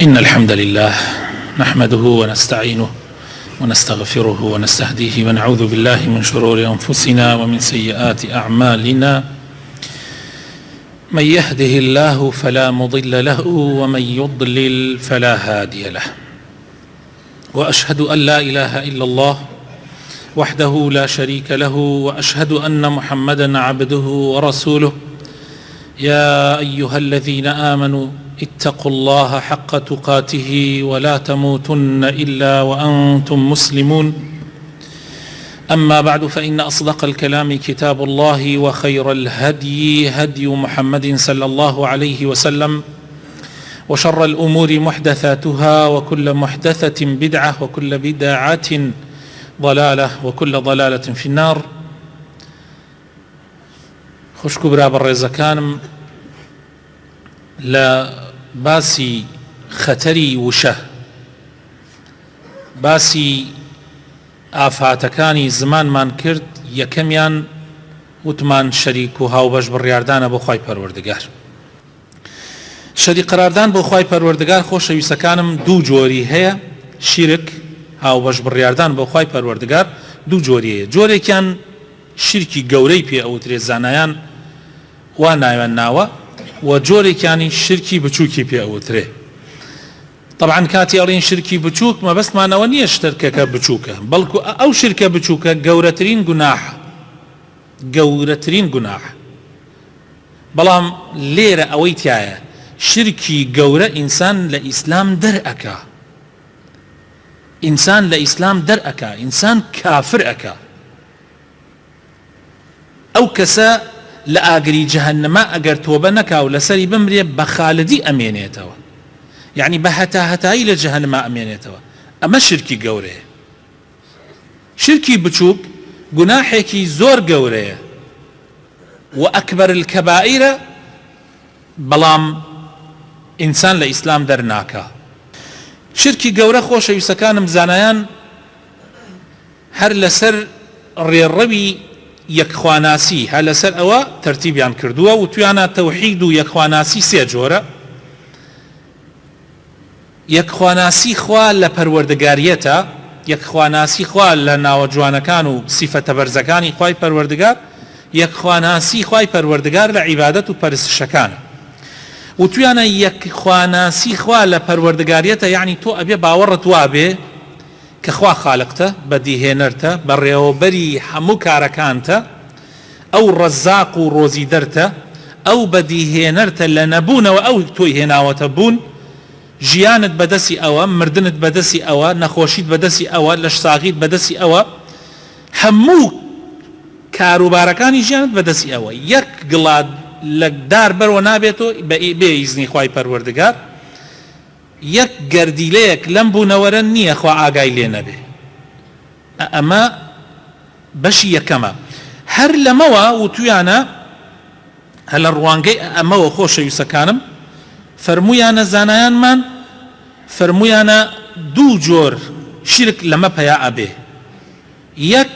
إن الحمد لله نحمده ونستعينه ونستغفره ونستهديه ونعوذ بالله من شرور أنفسنا ومن سيئات أعمالنا من يهده الله فلا مضل له ومن يضلل فلا هادي له وأشهد أن لا إله إلا الله وحده لا شريك له وأشهد أن محمدا عبده ورسوله يا أيها الذين آمنوا اتقوا الله حق تقاته ولا تموتن إلا وأنتم مسلمون أما بعد فإن أصدق الكلام كتاب الله وخير الهدي هدي محمد صلى الله عليه وسلم وشر الأمور محدثاتها وكل محدثة بدعة وكل بدعة ضلالة وكل ضلالة في النار. خوشکو برابر ڕێزەکانم لە باسی خەتەری وشە باسی ئافاتەکانی زمانمان کرد. یەکەمیان وتمان شەریک و هاوبەش بڕیاردانە بۆ خوای پەروەردگار. شەریک قەراردان بۆ خوای پەروەردگار خۆشەویستەکانم دوو جۆری هەیە. شیرک هاوبەش بڕیاردان بۆ خوای پەروەردگار دوو جۆریەیە. جۆرێکیان شیرکی گەورەی پێ ئەوترێ، زانایان وا ناوێن ناوە، و جۆرێکیانی شرکی بچووکی پێ ئەوترێ. طبعاً کاتی ئەڵێن شرکی بچووک مەبەستمانەوە نییە شتەکە بچووکە، بەڵکو ئەو شرکە بچووکە گەورەترین گوناحە، گەورەترین گوناحە. بەڵام لێرە ئەوەی تایە شرکی گەورە ئینسان لە ئیسلام دەرئەکا، ئینسان لە ئیسلام دەرئەکا، ئینسان کافر ئەکا. ئەو کەسە لە ئاگری جەهەنەمە ئەگەر تۆبە نەکا و لەسەری بمرێ بە خالدی ئەمێنێتەوە، یعنی بە هەتاهەتایی لە جەهەنەمە ئەمێنێتەوە. ئەمە شرکی گەورەیە. شرکی بچووک گوناحێکی زۆر گەورەیە و ئەکبەر الکەبائیرە، بەڵام ئینسان لە ئیسلام دەرناکا. شرکی گەورە خۆشەویستەکانم زانایان هەر لەسەر ڕێڕەوی یەکخواناسی هە لەسەر ئەوە تەرتیبیان کردووە و تویانە تەوحید و یەکخواناسی سێ جۆرە. یەکخواناسی خوا لە پەروەردگاریەتە، یەکخواناسی خوا لە ناوە جوانەکان و سیفەتە بەرزەکانی خوای پەروەردگار، یەکخواناسی خوای پەروەردگار لە عیبادەت و پەرستشەکانە. و تویانە یەکخواناسی خوا لە پەروەردگاریەتە، یعنی تۆ ئەبێ باوەڕت وابێ کە خوا خالقتە، بەدیهێنەرتە، بەڕێوەبەری هەموو کارەکانتە، ئەو ڕەزاق و ڕۆزی دەرتە، ئەو بەدیهێنەرتە لە نەبوونەوە ئەو تۆی هێناوەتە بوون، ژیانت بەدەستی ئەوە، مردنت بەدەستی ئەوە، نەخۆشیت بەدەستی ئەوە، لەشساغیت بەدەستی ئەوە، هەموو کاروبارەکانی ژیانت بەدەستی ئەوە. یەک گڵاد لە دار بەرەوە نابێتەوە بێ ئیزنی خوای پەروەردگار، یەک گەردیلەیەک لەم بوونەوەرە نییە خوا ئاگای لێ نەبێ. ئەمە بەشی یەکەمە. هەر لەمەوە و تویانە هە لە ڕوانگەی ئەمەوە خۆشەویستەکانم فەرمویانە زانایانمان فەرمویانە دوو جۆر شیرک لەمە پەیا ئەبێ. یەک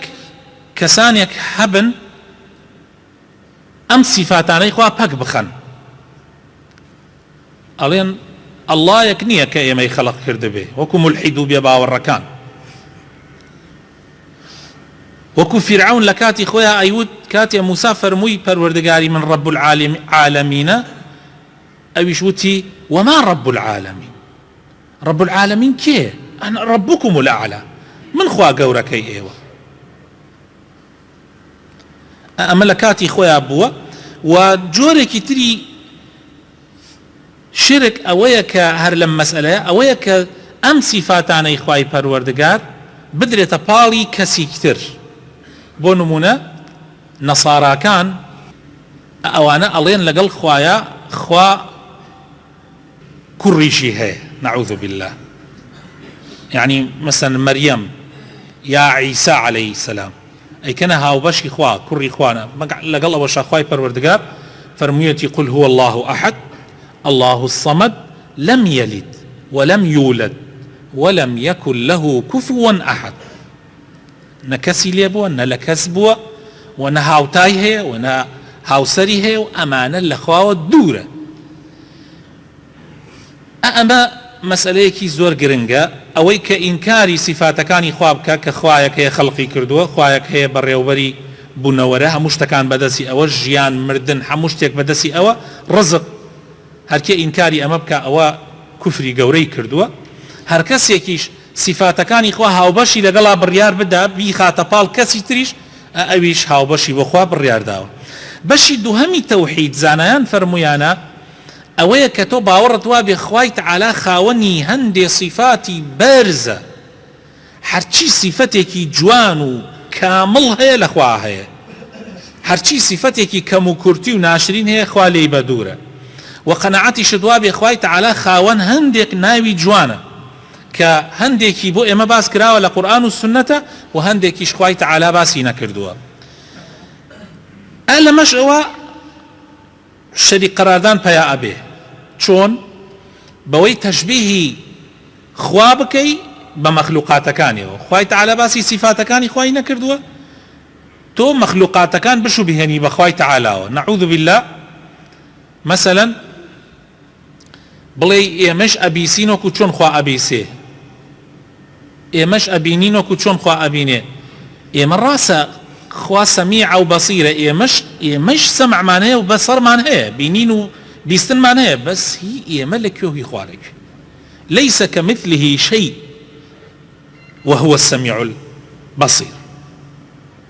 کەسانێک هەبن ئەم سیفاتانەی خوا پەک بخەن، ئەڵێن ئەڵڵا یەک نییە کە ئێمەی خەڵق کردبێ، وەکو مولحید و بێباوەڕەکان، وەکو فیرعون لە کاتی خۆیان ئەیوت کاتێ موسا فەرمووی پەروەردگاری من ڕەب العالەمینە، ئەویش وتی وەما ڕەب العالەمین، ڕەب العالەمین کێ؟ ئەنا ڕەبوکم الأعلى، من خوا گەورەکەی ئێوە. ئەمە لە کاتی خۆیان بووە. و جۆرێکی تری شرک ئەوەیە کە هەر لەم مەسئلەیە ئەوەیە کە ئەم سیفاتانەی خوای پەروەردگار بدرێتە پاڵی کەسێکی تر. بۆ نمونە نەساراکان ئەوانە ئەڵێن لەگەڵ خوایە خوا کوڕیشی هەیە، نەعوذ بالله، یعنی مەسەن مەریەم یا عیسا عەلەیهی السەلام ئەیکەنە هاوبەشی خوا، کوڕی خوانە. لەگەڵ ئەوەشە خوای پەروەردگار فەرموویەتی قل هو الله أحد الله الصمد لم يلد ولم يولد ولم يكن له كفوا أحد. نەکەسی لێ بووە، نە لە کەس بووە، و نە هاوتای هەیە و نە هاوسەری هەیە، و ئەمانە لە خواوە دوورە. ئەمە مەسئلەیەکی زۆر گرنگە ئەوەی کە ئینکاری سیفاتەکانی خوا بکە کە خوایەک هەیە خەڵقی کردووە خوایەک هەیە بەڕێوەبەری بوونەوەرە هەموو شتەکان بەدەستی ئەوە ژیان مردن هەموو شتێک بەدەستی ئەوە ڕزق هەرکێ ئینکاری ئەمە بکە ئەوە کوفری گەورەی کردووە هەر کەسێکیش سیفاتەکانی خوا هاوبەشی لەگەڵا بڕیار بدا بیخاتە پاڵ کەسی تریش ئەویش هاوبەشی بۆ خوا بڕیارداوە بەشی دووهەمی تەوحید زانایان فەرمویانە ئەوەیە کە تۆ باوەڕت وا بێ خوای تەعالا خاوەنی هەندێ صیفاتی بەرزە هەرچی صیفەتێکی جوان و کامڵ هەیە لە خوا هەیە هەرچی صیفەتێکی کەم و کورتی و ناشرین هەیە خوا لێی بەدوورە و قەنەعەتیشت وا بێ خوای تەعالا خاوەن هەندێک ناوی جوانە کە هەندێکی بۆ ئێمە باس کراوە لە قورئان و سنەتە و هەندێکیش خوای تەعالا باسی نەکردووە لەمەش ئەوە شەریک قەراردان پەیا ئەبێ چۆن بەوەی تەشبیهی خوا بکەی بە مەخلوقاتەکانیەوە خوای تەعالا باسی سیفاتەکانی خوای نەکردووە تۆ مەخلوقاتەکان بشو بهێنی بە خوای تەعالاوە نەعوذ بالله مثلا بڵێ ئێمەش ئەبیسینۆک و چۆن خوا ئەبیسێ ئێمەش ئەبینینۆک و چۆن خوا ئەبینێ ئێمە ڕاستە خوا سەمیع و بەسیرە ئێمەش سەمعمان هەیە و بەسەرمان هەیە بینین و بیستنمان هەیە بەس هی ئێمە لە کوێی خوارێک ليس كمثله شيء وهو السميع البصير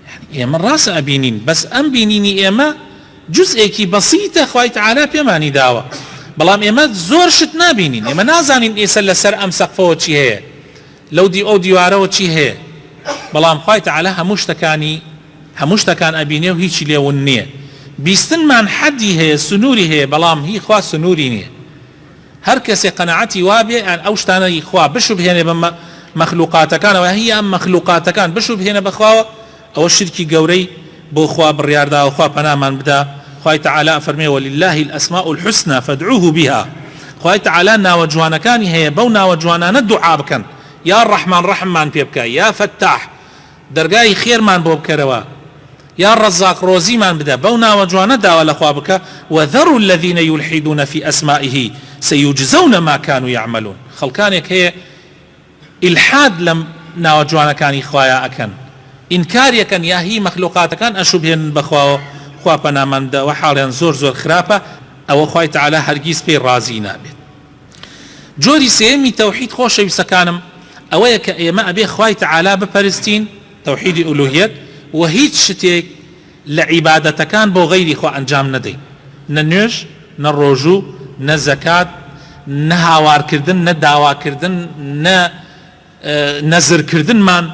يعني ئێمە ڕاستە ئەبینین بەس ئەم بینینی ئێمە جزئێکی بەسیتە خوای تەعالا پێمانی داوە بەڵام ئێمە زۆر شت نابینین ئێمە نازانین ئێستا لەسەر ئەم سەقفەوە چی هەیە لەو ئەو دیوارەوە چی هەیە بەڵام خوای تەعالا هەموو شتەکان ئەبینێ و هیچی لێون نییە بیستنمان حەدی هەیە سنووری هەیە بەڵام هی خوا سنووری نییە هەر کەسێ قەنەعەتی وابێ ئەو شتانەی خوا بشو بهێنێ بە مەخلوقاتەکانەوە هی ئەم مەخلوقاتەکان بشو بهێنە بەخواوە ئەوە شرکی گەورەی بۆ خوا بڕیارداوە خوا پەنامان بدا خوای تەعالا فەرمێ ولله الأسماء الحسنى فادعوه بها خوای تەعالا ناوە جوانەکانی هەیە بەو ناوە جوانانە دوعا بکەن یا ڕەحمان ڕەحممان پێ بکە یا فەتاح دەرگای خێرمان بۆ بکەرەوە یا ڕەزاق ڕۆزیمان بدە بەو ناوە جوانە داوا لەخوا بکە وذروا الذين يلحدون في أسمائه سيجزون ما كانوا يعملون خەڵکانێک هەیە ئیلحاد لەم ناوە جوانەکانی خوایە ئەکەن ئینکاریەکەن یا هی مەخلوقاتەکان ئەشوبهێنن بەخواوە خوا پەنامان بدە و حاڵیان زۆر زۆر خراپە ئەوە خوای تەعالا هەرگیز پێی ڕازی نابێت جۆری سێمی تەوحید خۆشەویستەکانم ئەوەیە کە ئێمە ئەبێ خوای تەعالا بپەرستین تەوحیدی ئولوهیەت و هیچ شتێک لە عیبادەتەکان بۆ غەیری خوا ئەنجام نەدەین نە نوێژ نە ڕۆژوو نە زەکات نە هاوارکردن نە داواکردن نە نەزرکردنمان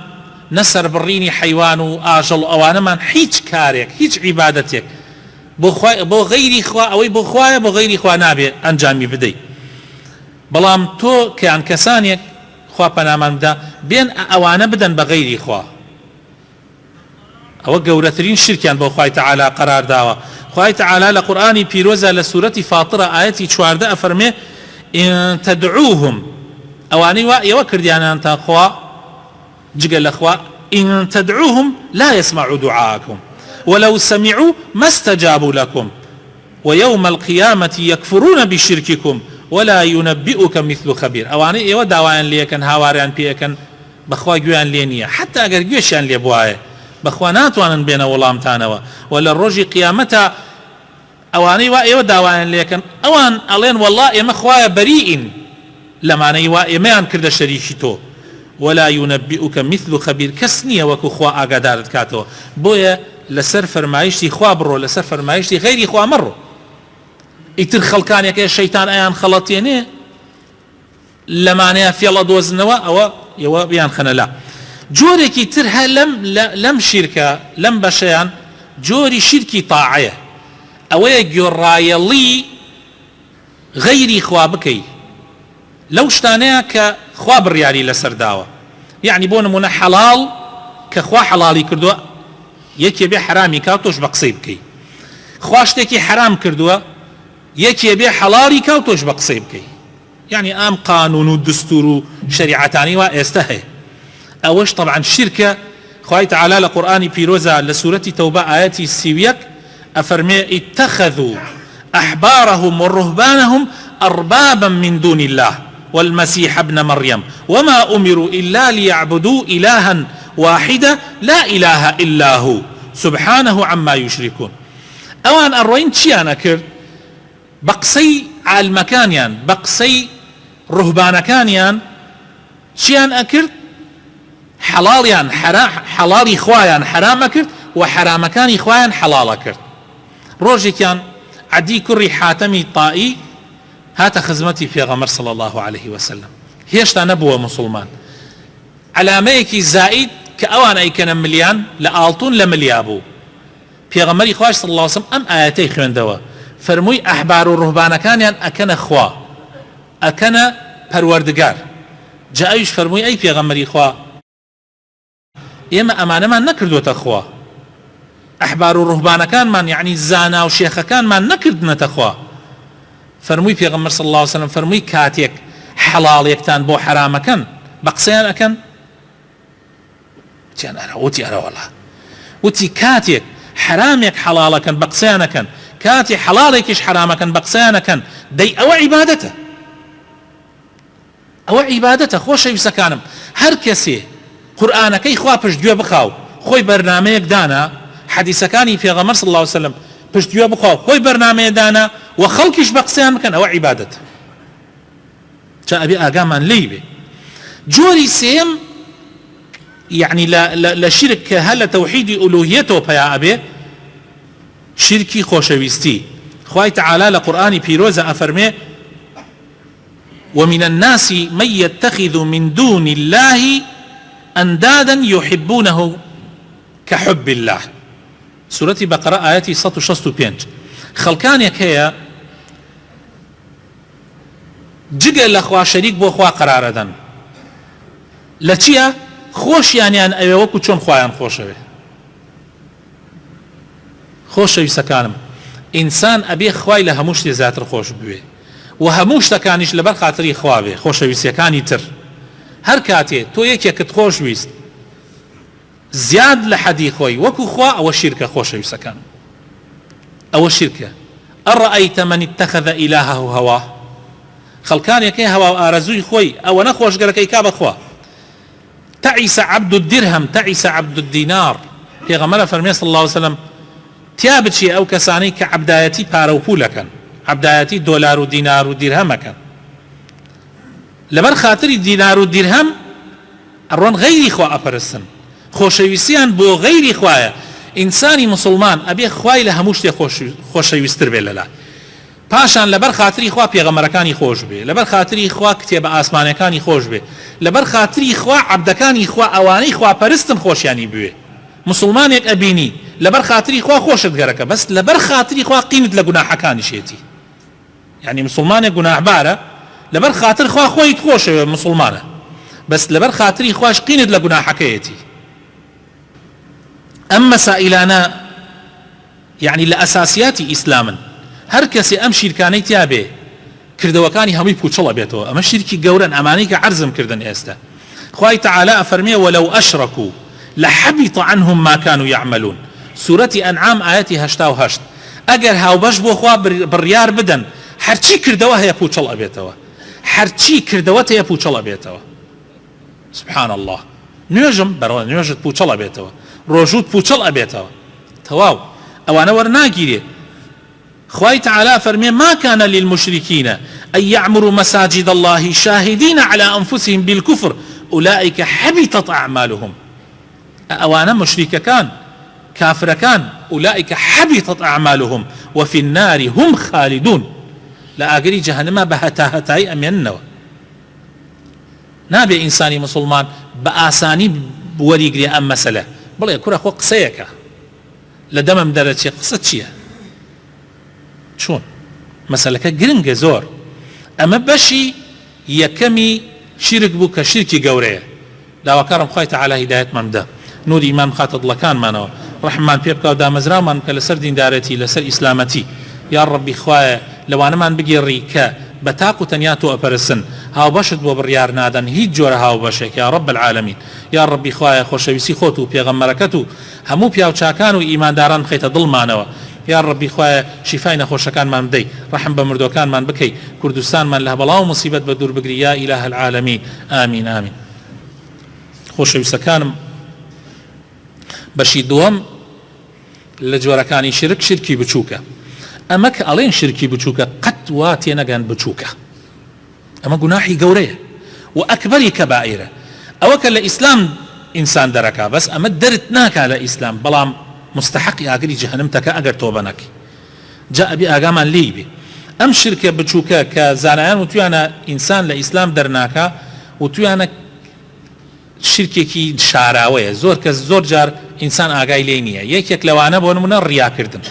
نە سەربڕینی حەیوان و ئاژەڵ ئەوانەمان هیچ کارێک هیچ عیبادەتێک بۆ غەیری خوا ئەوەی بۆ خوایە بۆ غەیری خوا نابێ ئەنجامی بدەیت بەڵام تۆ کەیان کەسانێک خوا پەنامان بدا بێن ئەوانە بدەن بە غەیری خوا ئەوە گەورەترین شرکیان بۆ خوای تەعالا قەرار داوە خوای تەعالا لە قورئانی پیرۆزە لە سوورەتی فاترە ئایەتی 14 ئەفەرمێ ئین تەدعوهم ئەوانەی وا ئێوە کردیانیان تا خوا جگە لە خوا ئین تەدعوهم لا يسمعوا دعاءكم ولو سمعوا ما استجابوا لكم ويوم القيامة يكفرون بشرككم ولا ينبئك مثل خبير ئەوانەی ئێوە داوایان لێکەن هاواریان پێەکەن بەخوا گوێیان لێ نییە حتا ئەگەر گوێشیان لێ بوایە بەخوا ناتوانن بێنە وەڵامتانەوە و لە ڕۆژی قیامەتە ئەوانەی وا ئێوە داوایان لێکەن ئەوان ئەڵێن وەڵڵا ئێمە خوایە بەریئین لەمانەی وا ئێمەیان کردە شەریکی تۆ ولا ينبئك مثل خبير کەس نییە وەکو خوا ئاگادارت کاتەوە بۆیە لەسەر فەرمایشتی خوا بڕۆ لەسەر فەرمایشتی غەیری خوا مەڕۆ ئیتر خەڵکانێکە شەیتان ئەیان خەڵەتێنێ لەمانەیە فێڵە دۆزنەوە ئەوە ئێوە بیان خەنە لا جۆرێکی تر هە لەم شیرکە لەم بەشەیان جۆری شیرکی تاعەیە ئەوەیە گۆڕایەڵی غەیری خوا بکەی لەو شتانەیە کە خوا بڕیاری لەسەر داوە یعنی بۆ نمونە حەڵاڵ کە خوا حەڵاڵی کردووە یەکێ بێ حرامی کا تۆش بە قسەی بکەی خوا شتێکی حرام کردووە یەکێ بێ حەڵاڵی کا تۆش بە قسەی بکەی یعنی ئەم قانون و دستور و شریعەتانی وا ئێستا هەیە ئەوەش طبعا شرکە خوای تەعالا لە قورئانی پیرۆزە لە سوورەتی تەوبە ئایەتی 31 ئەفەرمێ اتخذوا أحبارهم ورهبانهم أربابا من دون الله والمسيح ابن مريم وما أمروا إلا ليعبدوا إلها واحدا لا إله إلا هو سبحانه عما يشركون. ئەوان ئەڕۆین چیانە کرد؟ بە قسەی عالمەکانیان بە قسەی ڕوهبانەکانیان چیان ئەکرد؟ حەڵاڵی خوایان حرامە کرد و حرامەکانی خوایان حەڵاڵە کرد. ڕۆژێکیان عەدی کوڕی حاتەمی طائی هاتە خزمەتی پێغەمبەر صلی الله عليه وسلم، هێشتا نەبووە موسڵمان، علامەیەکی زائید کە ئەوان ئەیکەنە ملیان لە ئاڵتون لە ملیا بوو. پێغەمبەری خوای صلی الله عليه وسلم ئەم ئاەتەی خوێندەوە، فەرمووی ئەحبار و ڕوهبانەکانیان ئەکەنە خوا، ئەکەنە پەروەردگار. جا ئەویش فەرمووی ئەی پێغەمبەری خوا، ئێمە ئەمانەمان نەکردوتە خوا، ئەحبار و ڕوهبانەکانمان یعنی زانا و شێخەکانمان نەکردنەتە خوا. فەرمووی پێغەمبەر صلی الله عليه وسلم فەرمووی کاتێک حەڵاڵێکتان بۆ حرامەکەن بە قسەیان ئەکەن؟ چیان ئەرە وتی ئەرە وەڵا، وتی کاتێک حرامێک حەڵاڵەکەن بە قسەیان ئەکەن، کاتی حەڵاڵێکیش حرامەکەن بە قسەیان ئەکەن، دەی ئەوە عیبادەتە، ئەوە عیبادەتە. خۆشەویستەکانم، هەر کەسێ قورئانەکەی خوا پشتگوێ بخاو خۆی بەرنامەیەک دانا، حەدیسەکانی پێغەمبەر صلی الله عليه وسلم پشتگوێ بخاو خۆی بەرنامەیە دانا و خەڵکیش بە قسەیان بکەن، ئەوە عیبادەتە. جا ئەبێ ئاگامان لێی بێ. جۆری سێم يعني لا شرك هل توحيد ألوهيته فيا أبي شركي خوشويستي. خواهي تعالى لقرآن بيروزة أفرمي ومن الناس من يتخذ من دون الله أندادا يحبونه كحب الله. سورة بقرة آياتي 165. خلقان يكيا جگە لە خوا شەریک بۆ خوا قرارە دەن لە چییە؟ خۆشیانیان ئەوێ وەکو چۆن خوایان خۆشەوێ. خۆشەویستەکانم، ئینسان ئەبێ خوای لە هەموو شتێ زیاتر خۆش بوێ و هەموو شتەکانیش لەبەر خاتری خوا بێ. خۆشەویستیەکانی تر هەر کاتێ تۆ یەکێکت خۆش ویست زیاد لە حەدی خۆی وەکو خوا، ئەوە شیرکە. خۆشەویستەکان، ئەوە شیرکە. ئەڕەئەیتە من اتەخەذ ئیلهەه هەواه. خەڵکانێکی هەوا و ئارەزووی خۆی ئەوە نەخۆشگەرەکەی کا بەخوا. تعیس عبد الدرهم تعیس عبد الدینار. پێغەمبەر فەرمێ صلی الله عليه وسلم تیا بچێ ئەو کەسانەی کە عەبدایەتی پارە و پوولەکەن، عەبدایەتی دۆلار و دینار و دیرهەمەکەن، لەبەر خاتری دینار و دیرهەم ئەڕۆن غەیری خوا ئەپەرستن، خۆشەویستیان بۆ غەیری خوایە. ئینسانی مسلمان ئەبێ خوای لە هەموو شتێ خۆشەویستتر بێ لەلا. پاشان لەبەر خاتری خوا پێغەمبەرەکانی خۆش بێ، لەبەر خاتری خوا کتێبە ئاسمانەکانی خۆش بێ، لەبەر خاتری خوا عەبدەکانی خوا ئەوانەی خوا پەرستن خۆشیانی بوێ. مسلمانێک ئەبینی لەبەر خاتری خوا خۆشت گەرەکە، بەس لەبەر خاتری خوا قینت لە گوناحەکانی شێتی. یعنی مسلمانێک گوناحبارە لەبەر خاتر خوا خۆیت خۆشەوێ مسلمانە، بەس لەبەر خاتری خوش قینت لە گوناحەکەیەتی. ئەم مەسائلانە یعنی لە ئەساسیاتی ئیسلامن. هەر کەسێ ئەم شیرکانەی تیا بێ کردەوەکانی هەمووی پوچەڵە بێتەوە. ئەمە شیرکی گەورن، ئەمانەی کە عەرزم کردن ئێستا. خوای تعالی ئەفەرمێ وەلەو ئەشرەکوا لحبط عنهم ما كانوا يعملون. سورەتی ئەنعام ئاەتی 88. ئەگەر هاوبەش بۆ خوا بڕیار بدەن هەرچی کردەوە هەیە پوچەڵ ئەبێتەوە، هەرچی کردەوەت هەیە پوچەڵ ئەبێتەوە. سبحان الله. نوێژم بەڕەوە نوێژت پوچەڵ ئەبێتەوە، ڕۆژوت پوچەڵ ئەبێتەوە. تەواو ئەوانە وەرناگیرێ. خواهي تعالى فرمي ما كان للمشركين أن يعمروا مساجد الله شاهدين على أنفسهم بالكفر أولئك حبطت أعمالهم. أوانا مشرك كان كافر كان أولئك حبطت أعمالهم وفي النار هم خالدون. لا أقري جهنم بهتاهتاي أم ينو. نابي إنساني مسلمان بآساني بوريقري أم مسألة بلا يكون أخوة قصيك لدمم درجة قصة شيء چۆن مەسەلەکە گرنگە زۆر. ئەمە بەشی یەکەمی شیرک بوو کە شیرکی گەورەیە. داواکارم خوای تەعالی هیدایەتمان بدە، نوری ئیمان بخاتە دڵەکانمانەوە، ڕەحممان پێ بکە و دامەزرامان کە لەسەر دیندارەتی لەسەر ئیسلامەتی. یا ڕەبی خوایە لەوانەمان بگێڕی کە بە تاق و تەنیا تۆ ئەپەرستن، هاوبەشت بۆ بڕیار نادەن هیچ جۆرە هاوبەشێک. یا ڕەب العالەمین. یا ڕەبی خوایە خۆشەویستی خۆت و پێغەمبەرەکەت و هەموو پیاوچاکان و ئیمانداران بخەیتە دڵمانەوە. یا ڕەبی خوایە شیفای نەخۆشەکانمان بدەی ڕەحم بە مردوەکانمان بکەی کوردستانمان لە بەڵاو موسیبەت بە دوور بگری یا ئیلاهە العالەمین ئامین ئامین خۆشەویستەکانم بەشی دووەم لە جۆرەکانی شرک شرکی بچووکە ئەمە کە ئەڵێن شرکی بچووکە قەت وا تێنەگەن بچووکە ئەمە گوناحی گەورەیە و ئەکبەری کەبائیرە ئەوە کە لە ئیسلام ئینسان دەرەکا بەس ئەمە دەرت ناکا لە ئیسلام بەڵام مستحقی ئاگری جەهەنەم تەکە ئەگەر تۆبە نەکەی جا ئەبێ ئاگامان لێی بێ ئەم شرکە بچووکە کە زانایان وتویانە ئینسان لە ئیسلام دەرناکە وتویانە شرکێکی شاراوەیە زۆر کەس زۆر جار ئینسان ئاگای لێ نییە یەکێک لەوانە بۆ نمونە ڕیاکردن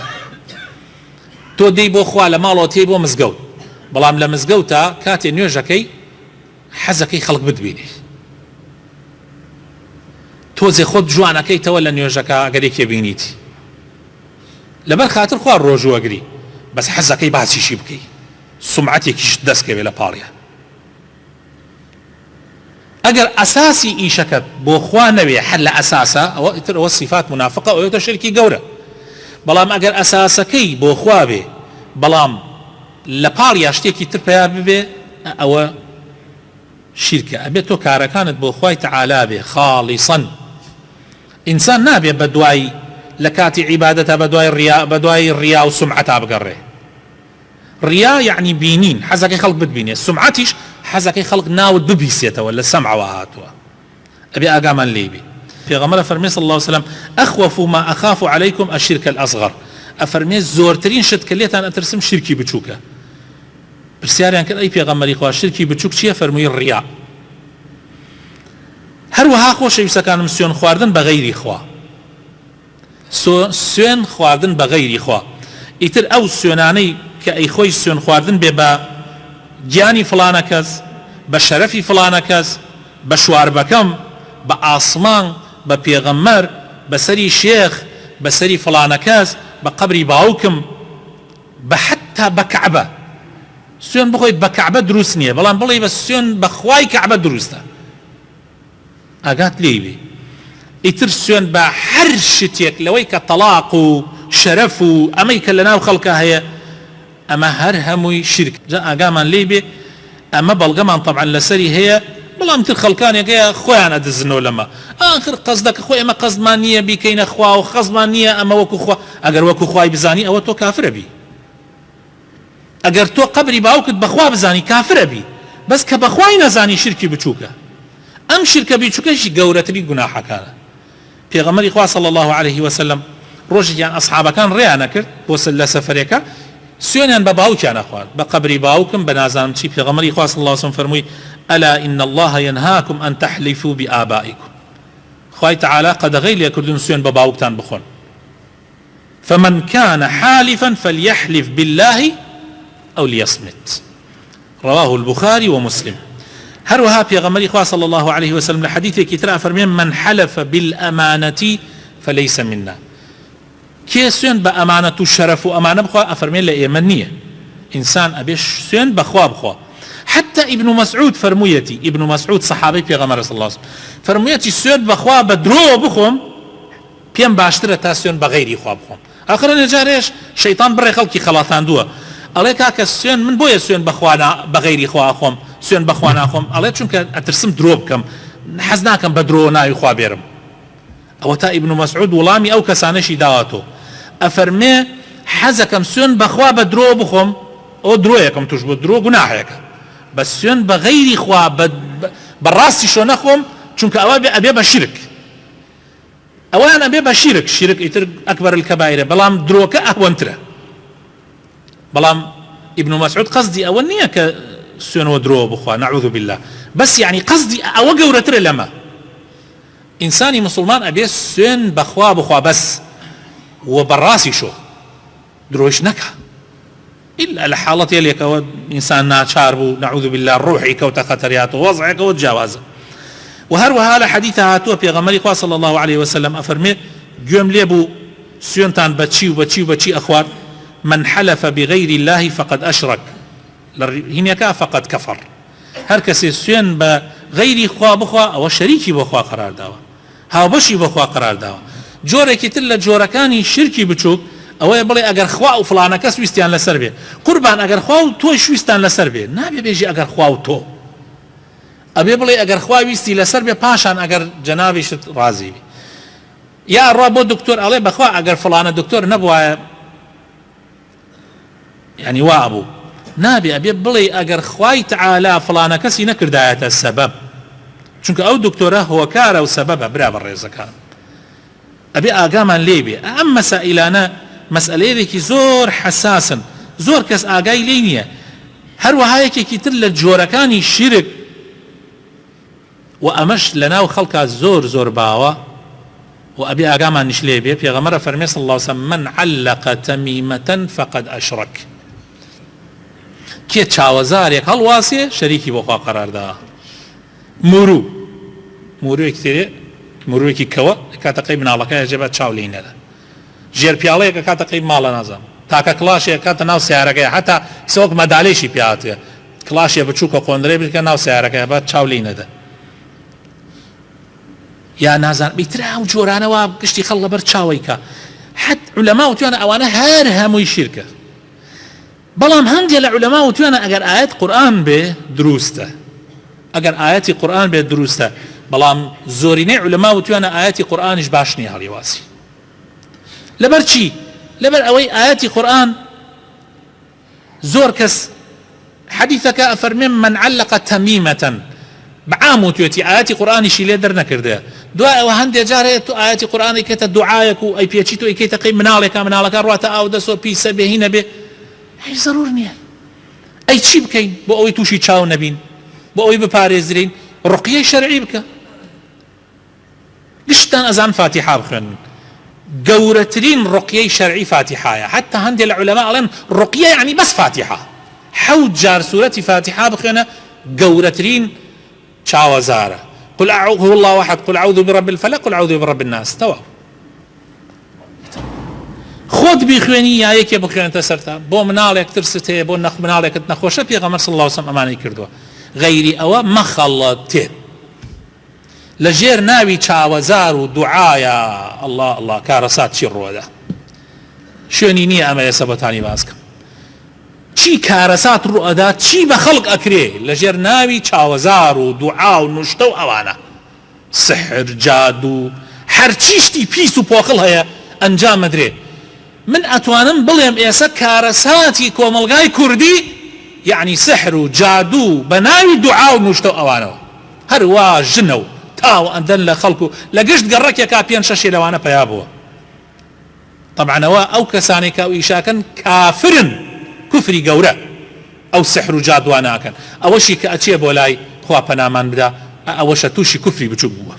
تۆ دەی بۆ خوا لە ماڵەوە تێی بۆ مزگەوت بەڵام لە مزگەوتە کاتێ نوێژەکەی حەزەکەی خەڵک بتبینی تۆزێ خۆت جوانەکەیتەوە لە نوێژەکە ئەگەرێکێ بینیتی لەبەر خاتر خوا ڕۆژوەگری بەس حەزەکەی باسیشی بکەی سومعەتێکیش دەستکەوێ لە پاڵیان ئەگەر ئەساسی ئیشەکەت بۆ خوا نەوێ حەل لە ئەساسە ئەوە ئیتر ئەوە صیفات منافقە ئەوەتە شرکی گەورە بەڵام ئەگەر ئەساسەکەی بۆ خوا بێ بەڵام لە پاڵیا شتێکی تر پیا ببێ ئەوە شیرکە ئەبێت تۆ کارەکانت بۆ خوای تەعالا بێ خاڵیسەن ئینسان نابێ بە دوای لە کاتی عیبادەتە بە دوای ڕیا و سومعەتا بگەڕێ ڕیا یعنی بینین حەزەکەی خەڵک بتبینێ سومعەتیش حەزەکەی خەڵک ناوت ببیسێتەوە لە سەمعەوە هاتووە ئەبێ ئاگامان لێ بێ پێغەمبەر فەرمێ صلی الله عليه وسلم أخوف ما أخاف عليكم الشرك الأصغر ئەفەرمێ زۆرترین شت کە لێتان ئەترسم شرکی بچووکە پرسیاریان کرد ئەی پێغەمبەری خوا شرکی بچووک چییە فەرمووی ڕیا هەروەها خۆشەویستەکانم سوێن خواردن بە غەیری خوا سوێن خواردن بە غەیری خوا ئیتر ئەو سوێنانەی کە ئەی خۆی سوێن خواردن بێ بە گیانی فڵانە کەس بە شەرەفی فڵانە کەس بە شواربەکەم بە ئاسمان بە پێغەمبەر بە سەری شێخ بە سەری فڵانە کەس بە قەبری باوکم بە حتا بە کەعبە سوێن بخۆیت بە کەعبە دروست نییە بەڵام بڵێ بە سوێن بە خوای کەعبە دروستە ئاگات لێ بێ ئیتر سوێن بە هەر شتێک لەوەی کە تەلاق و شەرەف و ئەمەی کە لەناو خەڵکە هەیە ئەمە هەر هەمووی شرک جا ئاگامان لێ بێ ئەمە بەڵگەمان طبعا لەسەری هەیە بەڵام تر خەڵکانێکەیە خۆیان ئەدزنەوە لەمە ئاخر قەزدەکە خۆی ئەمە قەزمان نییە بیکەینە خوا و خەزمان نییە ئەمە وەکو خوا ئەگەر وەکو خوای بزانی ئەوە تۆ کافرە بی ئەگەر تۆ قەبری باوکت بەخوا بزانی کافرە بی بەس کە بەخوای نەزانی شرکی بچووکە ئەم شرکە بچووکەشی گەورەتری گوناحەکانە پێغەمبەری خوا صلی الله عليه وسلم ڕۆژێکیان ئەسحابەکان ڕێیان نەکرد بۆ لە سەفەرێکە سوێنیان بە باوکیان نەخوارد بە قەبری باوکم بە نازانم چی پێغەمبەری خوا صلی الله عليه وسلم فەرمووی ألا إن الله ينهاكم أن تحلفوا بآبائكم خوای تعالى قەدەغەی لێکردون سوێن بە باوکتان بخۆن فمن كان حالفا فليحلف بالله أو ليصمت رواه البخاري ومسلم هروها پێغەمبەری خوا صلی الله عليه وسلم لە حەدیثێکی ترا فەرمێن من حلف بالأمانة فليس منا کێ سوێن بە ئەمانەت و شەرەف و ئەمانە بخوا ئەفەرمێن لە ئێمە نییە ئینسان ئەبێ سوێن بەخوا بخوا حتى ابن مسعود فرمويتي ابن مسعود صحابي پیغمبر صلى الله عليه وسلم فرمويتي سوێن بەخوا بە درۆ بخۆم پێم باشترە تا سوێن بە غەیری خوا بخۆم ئاخر نەجارێش شەیطان بڕێ خەڵکی خەڵاتاندووە ئەڵێ کاکە سوێن من بۆیە سوێن بەخوا بە غەیری خوا خۆم سوێن بەخوا ناخۆم ئەڵێ چونکە ئەترسم درۆ بکەم حەز ناکەم بە درۆ ناوی خوا بێرم ئەوە تا ابن مسعود وڵامی ئەو کەسانەشی داواتۆ ئەفەرمێ حەزەکەم سوێن بەخوا بە درۆ بخۆم ئەو درۆیەکەم توش بۆ درۆ گوناحێکە بە سوێن بە غەیری خوا بەڕاستی شۆ نەخۆم چونکە ئەوە ئەبێ بە شرک ئەویان ئەبێ بە شرک ئیتر ئەکبەر الکەبائیرە بەڵام درۆکە ئەهوەنترە بەڵام ابن مسعود قەزدی ئەوە نییە کە سوێنەوە درۆ بخوا نەعوذ بالله بەس یعنی قەزدی ئەوە گەورەترە لەمە ئینسانی مسلمان ئەبێ سوێن بەخوا بخوا بەس و بەڕاستی شۆ درۆش نەکە إلا لحالة يليك إنسان ناچار بو نعوذ بالله روحي كوتا خطريات ووضعك وتجاوزه وهروها على حديثها تو پیغمبر صلى الله عليه وسلم أفرمي جوم ليبو سيونتان بچي أخوار من حلف بغير الله فقد أشرك هناك فقد كفر هر کسی سوێن بە غەیری خوا بخوا ئەوە شەریکی بۆ خوا قرار داوە هاوبەشی بۆ خوا قرار داوە جۆرێکی تر لە جۆرەکانی شرکی بچووک ئەوەیە بڵێ ئەگەر خوا و فلانە کەس ویستیان لەسەر بێ قوربان ئەگەر خوا و تۆی شویستان لەسەر بێ نابێ بێژی ئەگەر خوا و تۆ ئەبێ بڵێ ئەگەر خوا ویستی لەسەر بێ پاشان ئەگەر جەنابیشت ڕازی بێ یا ڕوا بۆ دکتۆر ئەڵێ بەخوا ئەگەر فلانە دکتۆر نەبوایە يعني وابو نابي أبي بلي أجر خواي تعالى فلان كسي نكرداية السبب چونك أو دكتورة هو كار أو سبب برا بالرئيسة كان أبي آقاما ليبي أما مسائلنا مسألة ذيك زور حساسا زور كس آقاي لينيا هروا هايكي كتل جوركاني الشرك وأمش لنا وخلق زور زور باوا وأبي آقاما نشليبي في غمرة فرمي صلى الله عليه وسلم من علق تميمة فقد أشرك كي چاوزارێک هەڵواسێ شەریکی بۆ خوا قەرار دا موروێکی تێرێ موروێکی کەوە کاتەقەی مناڵەکە ئەجێبە چاو لێی نەدا ژێر پیاڵەیەکە کاتەقەی ماڵە نازانم تاکە کڵاشێک کاتە ناو سیارەکەی حتا سۆک مەدالێشی پیاتێ کڵاشێ بچووکە قۆندرێ بکە ناو سیارەکەی بە چاو لێی نەدا یا نازان بیترا ئەو جۆرانەوە گشتی خەڵ لەبەر چاوەیکە حەت عولەما وتوانە ئەوانە هەر هەمووی شیرکە بەڵام هەندێک لە عولەما وتوانە ئەگەر ئاەت قورئان بێ دروستە ئەگەر ئاەتی قورئان بێ دروستە بەڵام زۆرینەی عولەما وتوانە ئاەتی قورئانیش باش نییە هەڵیواسی لەبەر چی لەبەر ئەوەی ئاەتی قورئان زۆر کەس حەدیثەکە ئەفەرمێن من علق تەمیمەتەن بەعام وتوێتی ئاەتی قورئانیشی لێ دەرنەکردێ دوای ئەوە هەندێک جار هەیە تو ئاەتی قورئانی کێتە دوعایەک و ئەی پێچی تۆ ئەیکەیتە قەی مناڵەکە ڕواتە ئاو دەسۆ پیسە بێ هینە بێ هیچ ضرور نییە ئەی چی بکەین بۆ ئەوەی تووشی چاو نەبین بۆ ئەوەی بپارێزرین ڕقیەی شەرعی بکە گشتان ئەزان فاتحە بخوێنن گەورەترین ڕقیەی شەرعی فاتحەیە حتا هەندێک لە عولەما ئەڵێن ڕقیە یعنی بەس فاتحە حەوت جار سوورەتی فاتحە بخوێنە گەورەترین چاوەزارە قل أعوذ هو الله أحد قل أعوذ برب الفلق قل أعوذ برب الناس تەواو خۆت بیخوێنی یا یەکێ بخوێنێتە سەرتا بۆ مناڵێک ترست هەیە بۆ مناڵێکت نەخۆشە پێغەمبەر صلی الله علیه وسلم ئەمانەی کردووە غەیری ئەوە مەخەڵەتێ لەژێر ناوی چاوەزار و دوعایە الله الله کارەسات چی ڕۆدا شوێنی نییە ئەمە ئێستا بەتانی باسکەم چی کارەسات ڕۆدا چی بە خەڵک ئەکرێ لەژێر ناوی چاوەزار و دوعا و نوشتە و ئەوانە سحر جادو هەرچی شتی پیس و پۆخڵ هەیە ئەنجام مەدرێ من ئەتوانم بڵێم ئێستا کارەساتی کۆمەلگای کوردی یعنی سحر و جادو بە ناوی دوعا و نوشتە و ئەوانەوە هەروە ژنە و تاو ئەندەن لە خەڵکو لە گشت گەڕەکێکا پێنج شەشێ لەوانە پەیا بووە طبعا ئەوە ئەو کەسانێک کە ئیشاکەن کافرن کوفری گەورە ئەو سحر و جادووە ناکەن ئەوەشی کە ئەچێ بۆ لای خوا پەنامان بدا ئەوەشە تووشی کوفری بچووک بووە